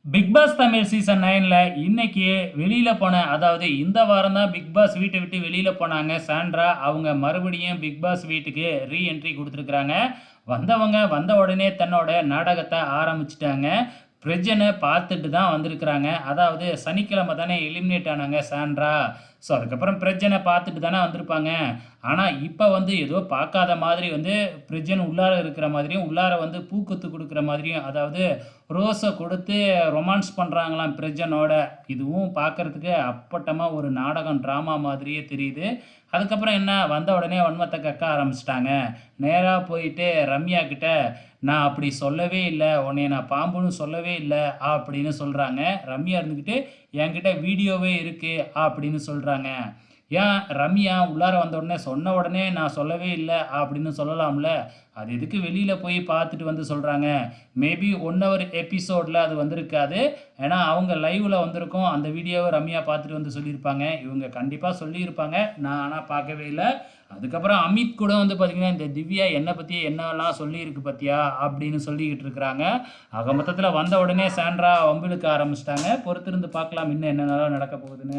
Big pass Tamil season 9ல இன்னைக்கு வெளியில போன அதாவது இந்த வாரம் தான் பிக் பாஸ் வீட்டை விட்டு வெளியில போனாங்க சாண்ட்ரா. அவங்க மறுபடியும் பிக் பாஸ் வீட்டுக்கு ரீஎன்ட்ரி குடுத்துருக்காங்க. வந்தவங்க வந்த உடனே தன்னோட நாடகத்த ஆரம்பிச்சுட்டாங்க. பிரஜன பார்த்துட்டு தான் வந்திருக்கிறாங்க. அதாவது சனிக்கிழமை தானே எலிமினேட் ஆனாங்க சாண்ட்ரா. ஸோ அதுக்கப்புறம் பிரஜன பார்த்துட்டு தானே வந்திருப்பாங்க. ஆனா இப்ப வந்து ஏதோ பார்க்காத மாதிரி வந்து பிரஜன் உள்ளார இருக்கிற மாதிரியும், உள்ளார வந்து பூக்கொத்து குடுக்குற மாதிரியும், அதாவது ரோஸ கொடுத்து ரொமான்ஸ் பண்றாங்களாம் பிரஜனோட. இதுவும் பார்க்கறதுக்கு அப்பட்டமா ஒரு நாடகம், ட்ராமா மாதிரியே தெரியுது. அதுக்கப்புறம் என்ன, வந்த உடனே வன்மத்த கக்க ஆரம்பிச்சுட்டாங்க. நேரா போயிட்டு ரம்யா கிட்ட, "நான் அப்படி சொல்லவே இல்ல. உன்னைய நான் பாம்புன்னு சொல்லவே இல்ல" அப்படின்னு சொல்றாங்க. ரம்யா இருந்துகிட்டு, "என்கிட்ட வீடியோவே இருக்கு" அப்படின்னு சொல்றாங்க. ஏன் ரம்யா உள்ளார வந்த உடனே, சொன்ன உடனே "நான் சொல்லவே இல்ல" அப்படின்னு சொல்லலாம்ல. அது எதுக்கு வெளியில போய் பார்த்துட்டு வந்து சொல்றாங்க? மேபி 1 ஹவர் எபிசோட்ல அது வந்திருக்காது. ஏன்னா அவங்க லைவ்ல வந்திருக்கும். அந்த வீடியோவ ரம்யா பார்த்துட்டு வந்து சொல்லியிருப்பாங்க. இவங்க கண்டிப்பா சொல்லியிருப்பாங்க. நான் ஆனா பார்க்கவே இல்ல. அதுக்கப்புறம் அமித் கூட வந்து பார்த்தீங்கன்னா, "இந்த திவ்யா என்ன பத்தி என்னலாம் சொல்லியிருக்கு பார்த்தியா?" அப்படின்னு சொல்லிக்கிட்டு இருக்கிறாங்க. ஆக மொத்தத்தில வந்த உடனே சாண்ட்ரா வம்பிழுக்க ஆரம்பிச்சுட்டாங்க. பொறுத்திருந்து பார்க்கலாம் இன்னும் என்னென்னலாம் நடக்க போகுதுன்னு.